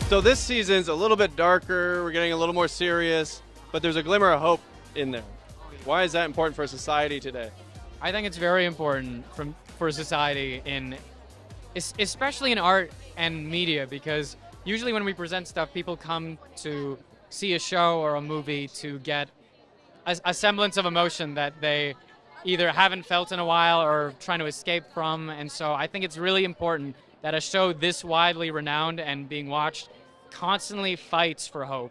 So this season's a little bit darker, we're getting a little more serious, but there's a glimmer of hope in there. Why is that important for society today? I think it's very important for society especially in art and media, because usually when we present stuff, people come to see a show or a movie to get a semblance of emotion that they either haven't felt in a while or trying to escape from. And so I think it's really important that a show this widely renowned and being watched constantly fights for hope,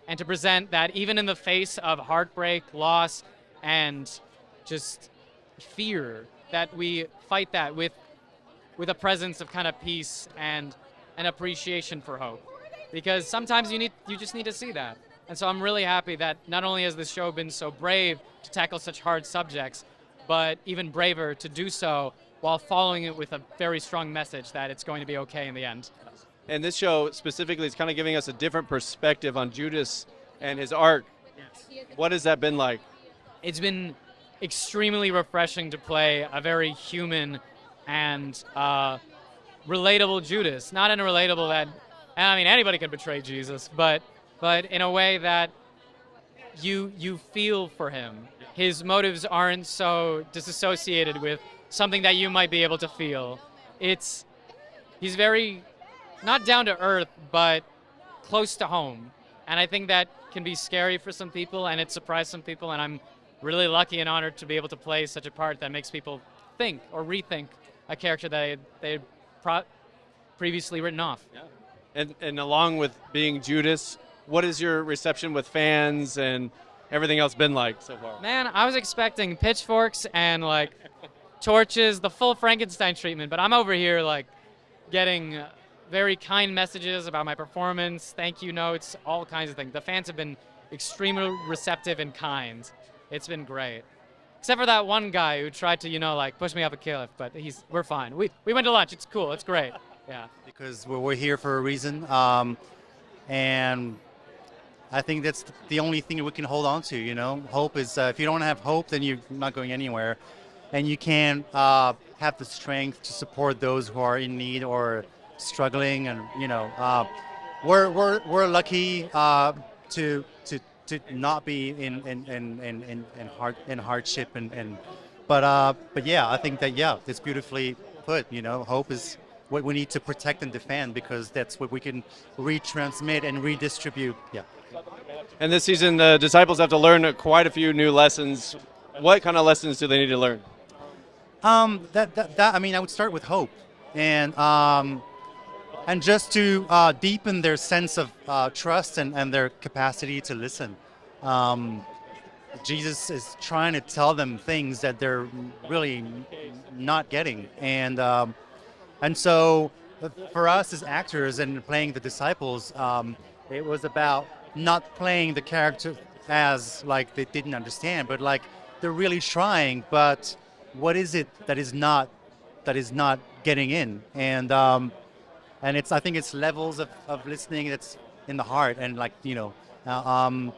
and to present that even in the face of heartbreak, loss, and just fear, that we fight that with a presence of kind of peace and an appreciation for hope. Because sometimes you just need to see that. And so I'm really happy that not only has this show been so brave to tackle such hard subjects, but even braver to do so while following it with a very strong message that it's going to be okay in the end. And this show specifically is kind of giving us a different perspective on Judas and his arc. Yes. What has that been like? It's been extremely refreshing to play a very human and relatable Judas. Not in a relatable that, I mean, anybody can betray Jesus, but in a way that you feel for him. His motives aren't so disassociated with something that you might be able to feel. He's very, not down to earth, but close to home. And I think that can be scary for some people, and it surprised some people, and I'm really lucky and honored to be able to play such a part that makes people think or rethink a character that they had previously written off. Yeah. And along with being Judas, what has your reception with fans and everything else been like so far? Man, I was expecting pitchforks and like torches, the full Frankenstein treatment, but I'm over here like getting very kind messages about my performance, thank you notes, all kinds of things. The fans have been extremely receptive and kind. It's been great. Except for that one guy who tried to, like push me up a cliff, but we're fine. We went to lunch. It's cool. It's great. Yeah. Because we're here for a reason, and I think that's the only thing that we can hold on to. Hope is if you don't have hope, then you're not going anywhere, and you can't have the strength to support those who are in need or struggling. And we're lucky to not be in hardship but yeah, I think that it's beautifully put. Hope is what we need to protect and defend, because that's what we can retransmit and redistribute. Yeah. And this season, the disciples have to learn quite a few new lessons. What kind of lessons do they need to learn? I mean, I would start with hope, and just to deepen their sense of trust and their capacity to listen. Jesus is trying to tell them things that they're really not getting, and so for us as actors and playing the disciples, it was about not playing the character as like they didn't understand, but like they're really trying, but what is it that is not getting in? And I think it's levels of listening that's in the heart, and and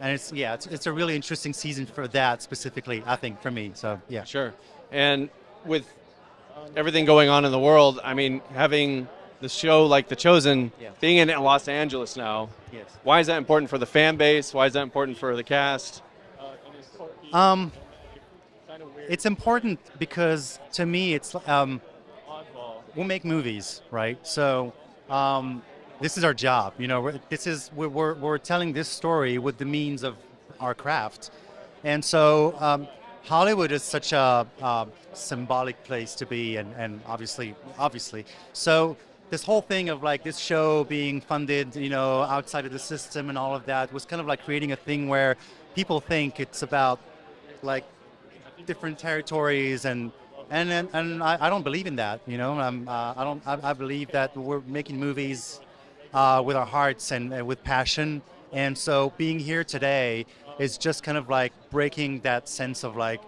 it's a really interesting season for that specifically, I think, for me. So yeah. Sure. And with everything going on in the world, I mean, having the show like The Chosen, being in Los Angeles now, yes. Why is that important for the fan base? Why is that important for the cast? It's important because to me, it's we'll make movies, right? So this is our job. We're telling this story with the means of our craft, and so Hollywood is such a symbolic place to be, and obviously. So this whole thing of like this show being funded, outside of the system and all of that was kind of like creating a thing where people think it's about like different territories, and I don't believe in that. I believe that we're making movies with our hearts and with passion, and so being here today is just kind of like breaking that sense of like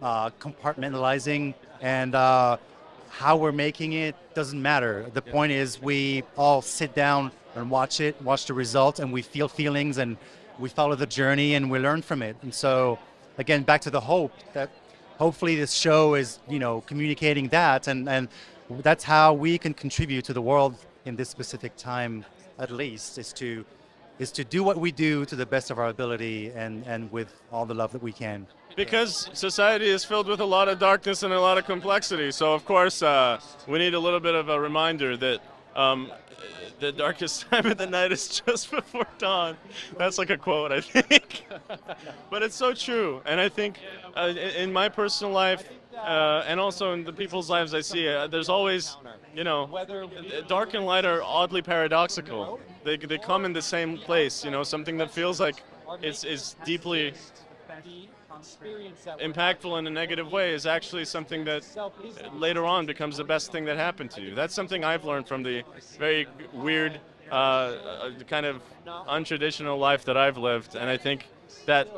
compartmentalizing, and how we're making it doesn't matter. The point is we all sit down and watch the result, and we feel feelings, and we follow the journey, and we learn from it. And so again, back to the hope, that hopefully this show is communicating that, and that's how we can contribute to the world in this specific time at least, is to do what we do to the best of our ability and with all the love that we can. Because society is filled with a lot of darkness and a lot of complexity. So, of course, we need a little bit of a reminder that the darkest time of the night is just before dawn. That's like a quote, I think. But it's so true. And I think in my personal life, and also in the people's lives I see, there's always, dark and light are oddly paradoxical. They come in the same place, something that feels like it's deeply impactful in a negative way is actually something that later on becomes the best thing that happened to you. That's something I've learned from the very weird, kind of untraditional life that I've lived. And I think that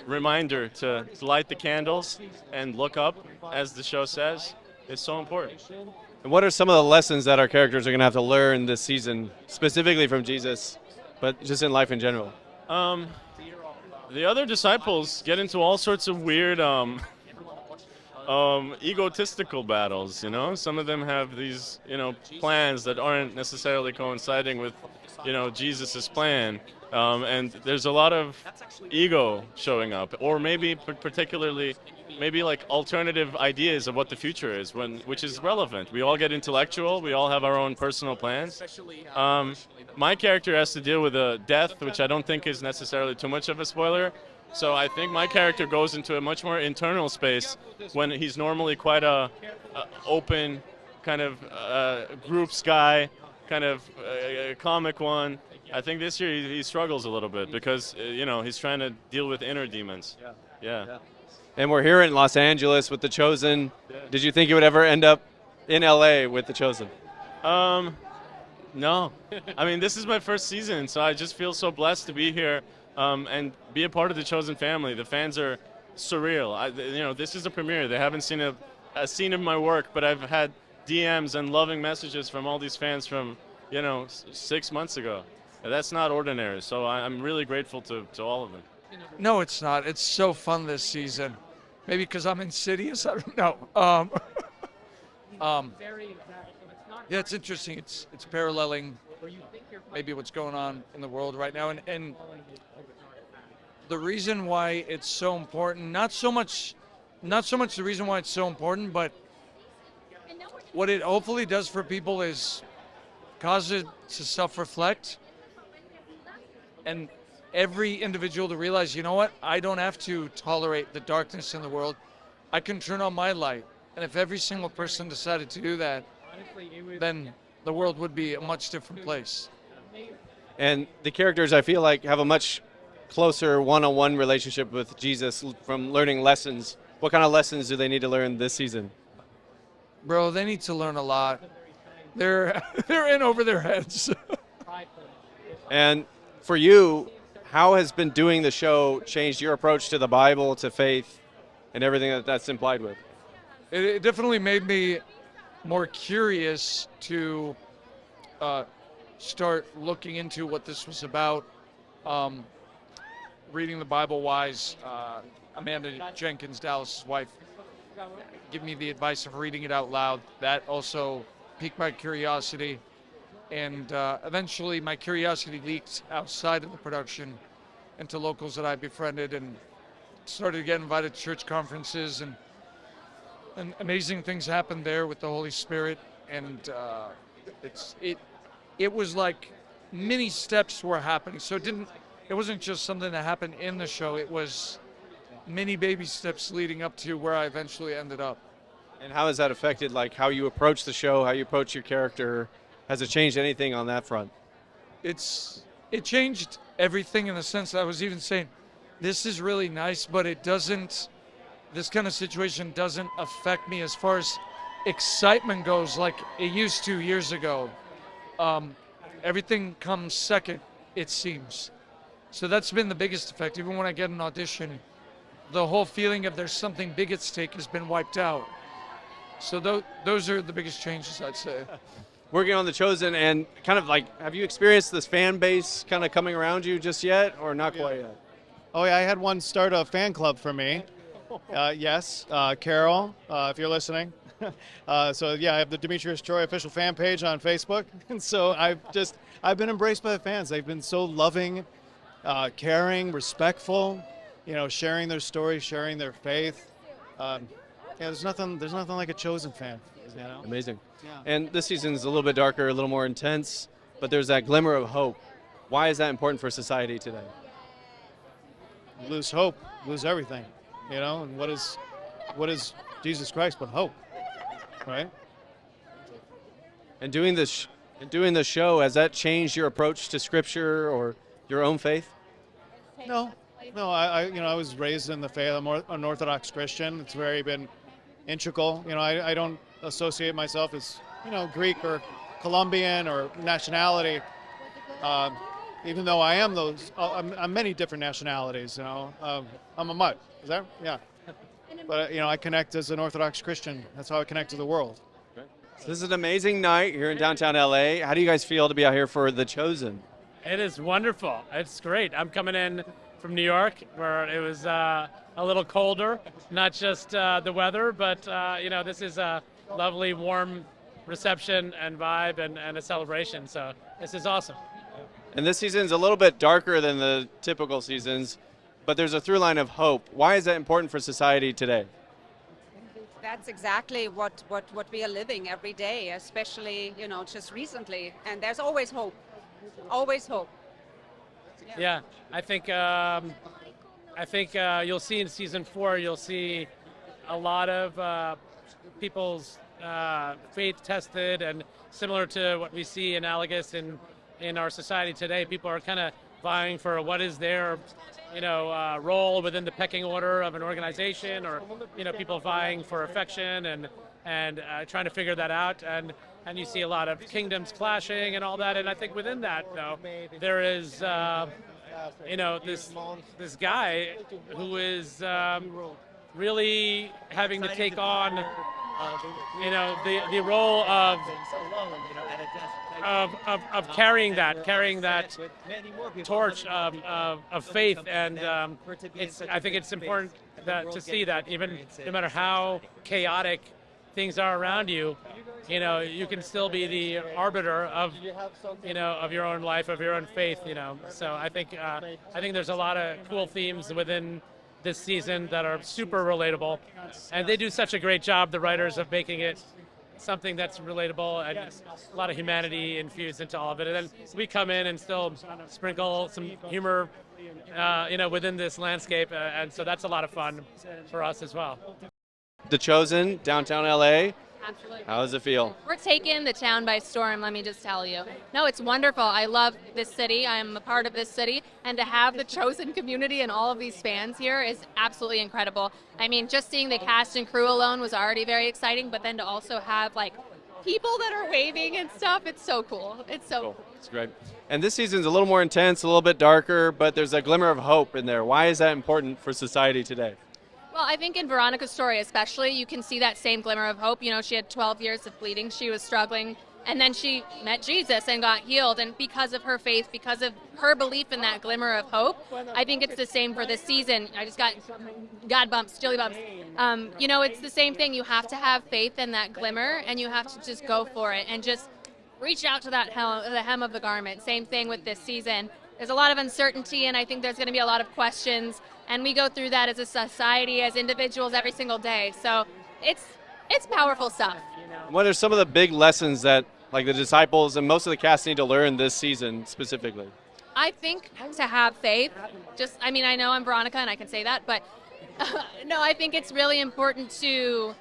reminder to light the candles and look up, as the show says, is so important. And what are some of the lessons that our characters are going to have to learn this season, specifically from Jesus, but just in life in general? The other disciples get into all sorts of weird, egotistical battles. Some of them have these, plans that aren't necessarily coinciding with, Jesus's plan. And there's a lot of ego showing up, or maybe particularly, like alternative ideas of what the future is, which is relevant. We all get intellectual. We all have our own personal plans. My character has to deal with a death, which I don't think is necessarily too much of a spoiler. So I think my character goes into a much more internal space when he's normally quite a open kind of groups guy, kind of a comic one. I think this year he struggles a little bit because, he's trying to deal with inner demons. Yeah. And we're here in Los Angeles with The Chosen. Did you think you would ever end up in LA with The Chosen? No. I mean, this is my first season, so I just feel so blessed to be here and be a part of the Chosen family. The fans are surreal. This is a premiere. They haven't seen a scene of my work, but I've had DMs and loving messages from all these fans from, 6 months ago. That's not ordinary, so I'm really grateful to all of them. No, it's not. It's so fun this season. Maybe because I'm insidious. I don't know. Yeah, it's interesting. It's paralleling maybe what's going on in the world right now, and the reason why it's so important. Not so much the reason why it's so important, but what it hopefully does for people is cause it to self-reflect, and every individual to realize, you know what? I don't have to tolerate the darkness in the world. I can turn on my light, and if every single person decided to do that, then the world would be a much different place. And the characters, I feel like, have a much closer one-on-one relationship with Jesus from learning lessons. What kind of lessons do they need to learn this season? Bro, they need to learn a lot. They're in over their heads. And for you, how has been doing the show changed your approach to the Bible, to faith, and everything that's implied with? It definitely made me more curious to start looking into what this was about. Reading the Bible wise, Amanda Jenkins, Dallas's wife, give me the advice of reading it out loud. That also piqued my curiosity, and eventually my curiosity leaked outside of the production into locals that I befriended, and started to get invited to church conferences, and amazing things happened there with the Holy Spirit, and it was like many steps were happening. So it wasn't just something that happened in the show. It was many baby steps leading up to where I eventually ended up. And how has that affected like how you approach the show, how you approach your character? Has it changed anything on that front? It changed everything in the sense that I was even saying, this is really nice, but this kind of situation doesn't affect me as far as excitement goes like it used to years ago. Everything comes second, it seems. So that's been the biggest effect. Even when I get an audition, the whole feeling of there's something big at stake has been wiped out. So those are the biggest changes, I'd say. Working on The Chosen, and kind of like, have you experienced this fan base kind of coming around you just yet, or not quite yet? Oh yeah, I had one start a fan club for me. Yes, Carol, if you're listening. So yeah, I have the Demetrios Troy official fan page on Facebook, and so I've been embraced by the fans. They've been so loving, caring, respectful, sharing their stories, sharing their faith. Yeah, there's nothing like a chosen fan. Amazing. Yeah. And this season's a little bit darker, a little more intense, but there's that glimmer of hope. Why is that important for society today? You lose hope, lose everything, And what is Jesus Christ but hope, right? And doing this show, has that changed your approach to Scripture or your own faith? No. I was raised in the faith. I'm an Orthodox Christian. It's been integral. I don't associate myself as Greek or Colombian or nationality. Even though I am I'm many different nationalities. I'm a mutt. Is that? Yeah. But I connect as an Orthodox Christian. That's how I connect to the world. So this is an amazing night here in downtown LA. How do you guys feel to be out here for The Chosen? It is wonderful. It's great. I'm coming in from New York, where it was a little colder. Not just the weather, but this is a lovely, warm reception and vibe and a celebration. So this is awesome. And this season's a little bit darker than the typical seasons, but there's a through line of hope. Why is that important for society today? That's exactly what we are living every day, especially, just recently. And there's always hope. Always hope. Yeah, I think you'll see in season 4, you'll see a lot of people's faith tested, and similar to what we see analogous in our society today. People are kind of vying for what is their role within the pecking order of an organization, or people vying for affection and trying to figure that out, and you see a lot of kingdoms clashing and all that. And I think within that, though, there is this guy who is really having to take on the role of carrying that torch of faith, and I think it's important to see that even no matter how chaotic things are around you, you can still be the arbiter of your own life, of your own faith. So I think there's a lot of cool themes within this season that are super relatable, and they do such a great job, the writers, of making it something that's relatable and a lot of humanity infused into all of it. And then we come in and still sprinkle some humor, within this landscape, and so that's a lot of fun for us as well. The Chosen, downtown LA. Absolutely. How does it feel? We're taking the town by storm, let me just tell you. No, it's wonderful. I love this city. I'm a part of this city. And to have the Chosen community and all of these fans here is absolutely incredible. I mean, just seeing the cast and crew alone was already very exciting, but then to also have, people that are waving and stuff, it's so cool. It's so cool. It's great. And this season's a little more intense, a little bit darker, but there's a glimmer of hope in there. Why is that important for society today? Well, I think in Veronica's story especially, you can see that same glimmer of hope. She had 12 years of bleeding. She was struggling. And then she met Jesus and got healed. And because of her faith, because of her belief in that glimmer of hope, I think it's the same for this season. I just got God bumps, chili bumps. It's the same thing. You have to have faith in that glimmer, and you have to just go for it and just reach out to the hem of the garment. Same thing with this season. There's a lot of uncertainty, and I think there's going to be a lot of questions. And we go through that as a society, as individuals, every single day. So it's powerful stuff. What are some of the big lessons that the disciples and most of the cast need to learn this season specifically? I think to have faith. I know I'm Veronica and I can say that, but no, I think it's really important to.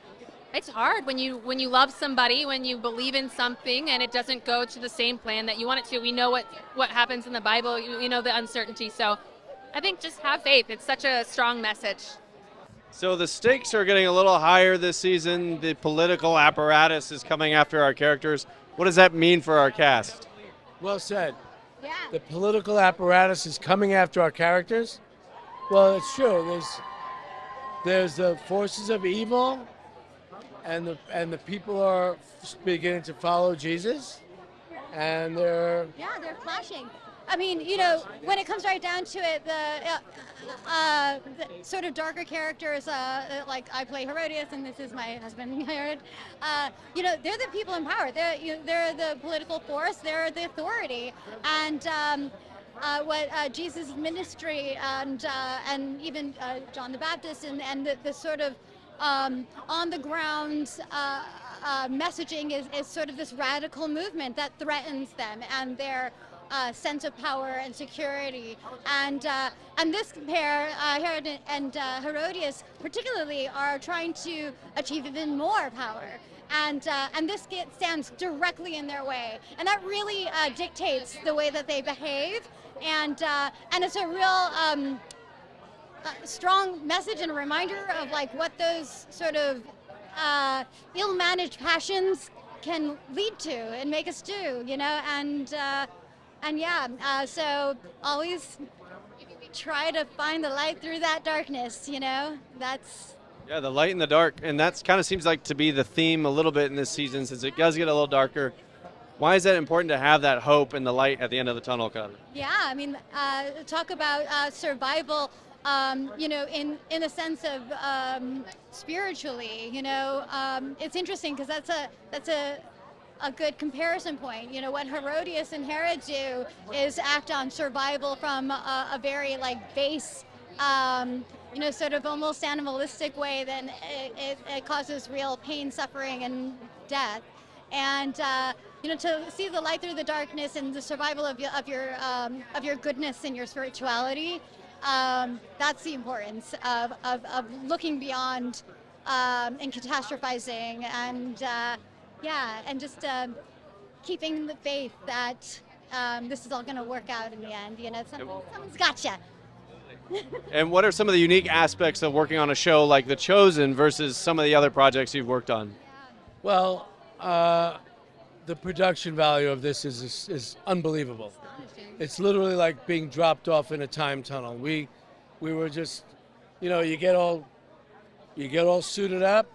It's hard when you love somebody, when you believe in something and it doesn't go to the same plan that you want it to. We know what happens in the Bible. You know the uncertainty. So I think just have faith. It's such a strong message. So the stakes are getting a little higher this season. The political apparatus is coming after our characters. What does that mean for our cast? Well said. Yeah. The political apparatus is coming after our characters. Well, it's true. There's the forces of evil, and the people are beginning to follow Jesus, and they're flashing. I mean, when it comes right down to it, the sort of darker characters, like I play Herodias, and this is my husband, Herod. They're the people in power. They're the political force. They're the authority, and what Jesus' ministry and even John the Baptist and the sort of on the ground messaging is sort of this radical movement that threatens them and their sense of power and security. And this pair, Herod and Herodias particularly, are trying to achieve even more power. And this stands directly in their way. And that really dictates the way that they behave. And it's a real strong message and a reminder of like what those sort of ill-managed passions can lead to and make us do, so always try to find the light through that darkness, that's. Yeah, the light and the dark, and that's kind of seems like to be the theme a little bit in this season, since it does get a little darker. Why is that important to have that hope and the light at the end of the tunnel, kind of? Yeah, I mean, talk about survival. In a sense of spiritually, it's interesting because that's a good comparison point. What Herodias and Herod do is act on survival from a very base, sort of almost animalistic way. Then it causes real pain, suffering, and death. And to see the light through the darkness and the survival of your goodness and your spirituality. That's the importance of looking beyond and catastrophizing and just keeping the faith that this is all going to work out in the end. Someone's got you. And what are some of the unique aspects of working on a show like The Chosen versus some of the other projects you've worked on? Well, the production value of this is unbelievable. It's literally like being dropped off in a time tunnel. We were just, you get all suited up,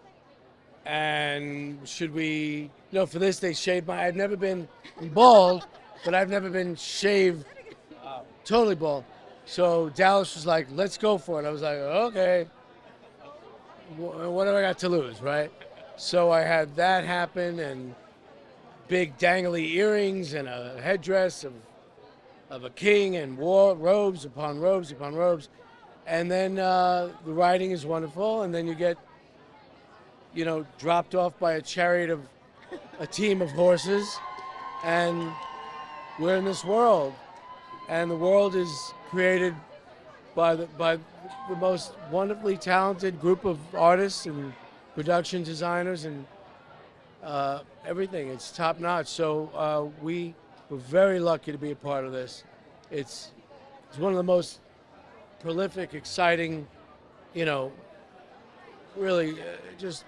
and should we, for this they shaved I've never been bald, but I've never been shaved totally bald. So Dallas was like, let's go for it. I was like, okay, what do I got to lose, right? So I had that happen, and big dangly earrings and a headdress of a king and robes upon robes upon robes. And then the riding is wonderful, and then you get, dropped off by a chariot of a team of horses, and we're in this world. And the world is created by the most wonderfully talented group of artists and production designers and everything. It's top notch. So we're very lucky to be a part of this. It's one of the most prolific, exciting, really just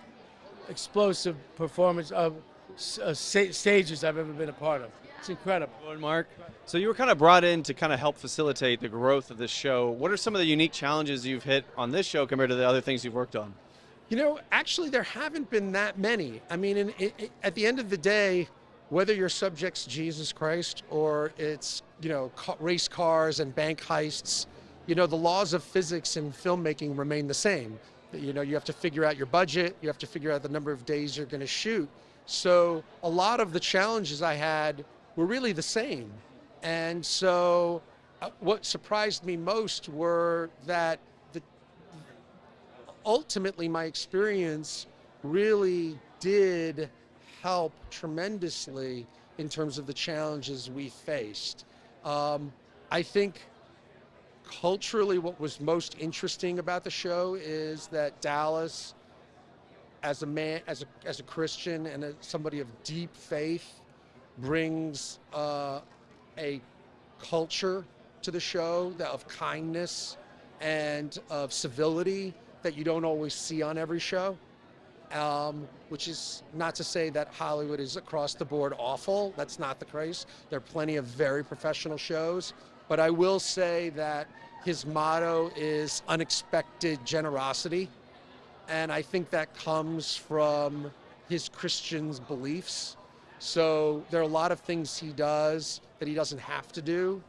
explosive performance of stages I've ever been a part of. It's incredible. And Mark, so you were kind of brought in to kind of help facilitate the growth of this show. What are some of the unique challenges you've hit on this show compared to the other things you've worked on? Actually, there haven't been that many. I mean, at the end of the day, whether your subject's Jesus Christ or it's, race cars and bank heists, the laws of physics and filmmaking remain the same. You have to figure out your budget, you have to figure out the number of days you're going to shoot. So a lot of the challenges I had were really the same. And so what surprised me most were that ultimately my experience really did help tremendously in terms of the challenges we faced. I think culturally what was most interesting about the show is that Dallas, as a man, as a Christian and as somebody of deep faith, brings a culture to the show of kindness and of civility that you don't always see on every show, which is not to say that Hollywood is across the board awful. That's not the case. There are plenty of very professional shows, but I will say that his motto is unexpected generosity, and I think that comes from his Christian beliefs. So there are a lot of things he does that he doesn't have to do,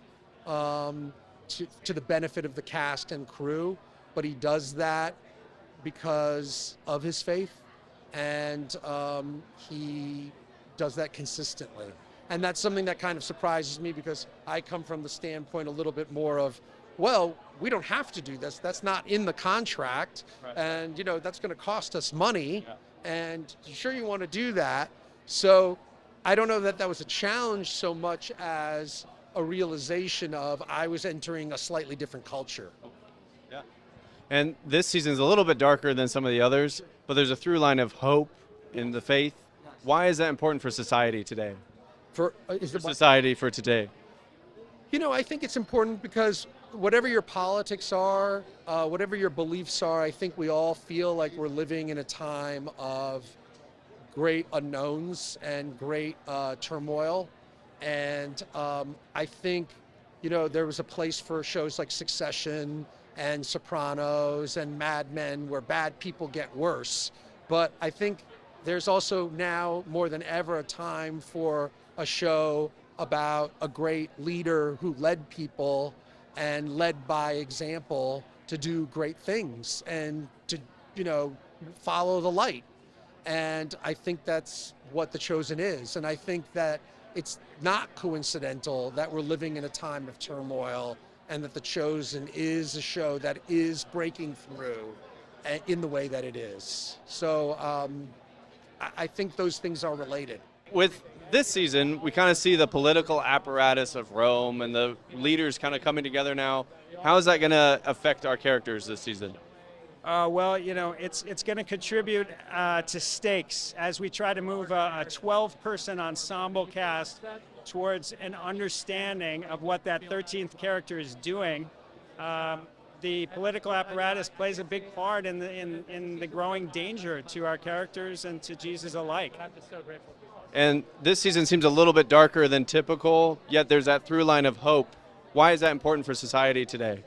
to the benefit of the cast and crew, but he does that because of his faith, and he does that consistently. And that's something that kind of surprises me, because I come from the standpoint a little bit more of, well, we don't have to do this. That's not in the contract. Right. And, you know, that's going to cost us money. Yeah. And sure, you want to do that. So I don't know that that was a challenge so much as a realization of I was entering a slightly different culture. Yeah. And this season is a little bit darker than some of the others, but there's a through line of hope in the faith. Why is that important for society today? For society for today? You know, I think it's important because whatever your politics are, whatever your beliefs are, I think we all feel like we're living in a time of great unknowns and great turmoil. And I think, you know, there was a place for shows like Succession and Sopranos and Mad Men where bad people get worse. But I think there's also now more than ever a time for a show about a great leader who led people and led by example to do great things and to, you know, follow the light. And I think that's what The Chosen is. And I think that it's not coincidental that we're living in a time of turmoil and that The Chosen is a show that is breaking through in the way that it is. So I think those things are related. With this season, we kind of see the political apparatus of Rome and the leaders kind of coming together now. How is that going to affect our characters this season? Well, you know, it's going to contribute to stakes as we try to move a 12-person ensemble cast towards an understanding of what that 13th character is doing. The political apparatus plays a big part in the growing danger to our characters and to Jesus alike. I'm just so grateful. And this season seems a little bit darker than typical, yet there's that through line of hope. Why is that important for society today?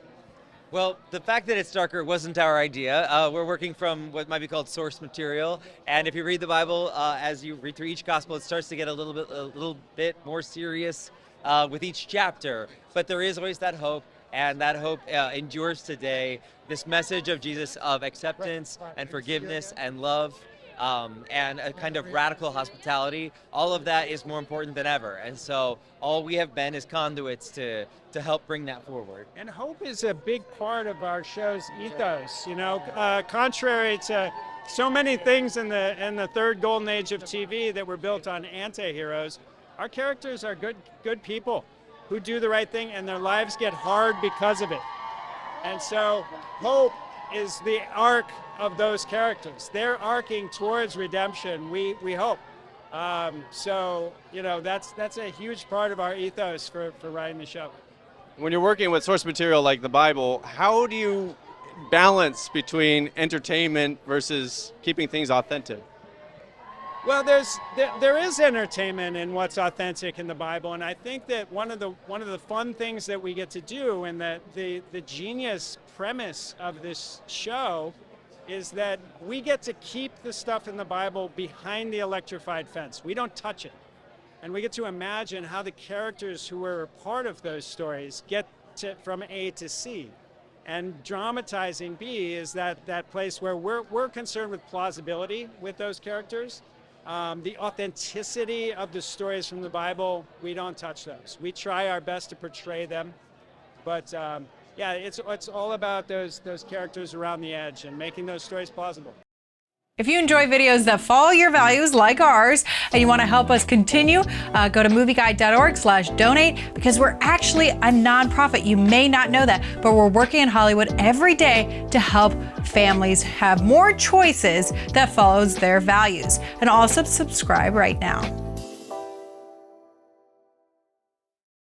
Well, the fact that it's darker wasn't our idea. We're working from what might be called source material, and if you read the Bible, as you read through each gospel, it starts to get a little bit more serious with each chapter. But there is always that hope, and that hope endures today. This message of Jesus of acceptance and forgiveness and love. And a kind of radical hospitality, all of that is more important than ever. And so all we have been is conduits to help bring that forward. And hope is a big part of our show's ethos. You know, contrary to so many things in the third golden age of TV that were built on anti-heroes, our characters are good people who do the right thing, and their lives get hard because of it. And so hope is the arc of those characters. They're arcing towards redemption, we hope. So, you know, that's a huge part of our ethos for writing the show. When you're working with source material like the Bible, how do you balance between entertainment versus keeping things authentic? Well, there is entertainment in what's authentic in the Bible, and I think that one of the fun things that we get to do, and that the genius premise of this show, is that we get to keep the stuff in the Bible behind the electrified fence. We don't touch it, and we get to imagine how the characters who were a part of those stories get from A to C. And dramatizing B is that place where we're concerned with plausibility with those characters. The authenticity of the stories from the Bible, we don't touch those. We try our best to portray them, but yeah, it's all about those characters around the edge and making those stories plausible. If you enjoy videos that follow your values like ours and you want to help us continue, go to movieguide.org/donate, because we're actually a nonprofit. You may not know that, but we're working in Hollywood every day to help families have more choices that follows their values. And also subscribe right now.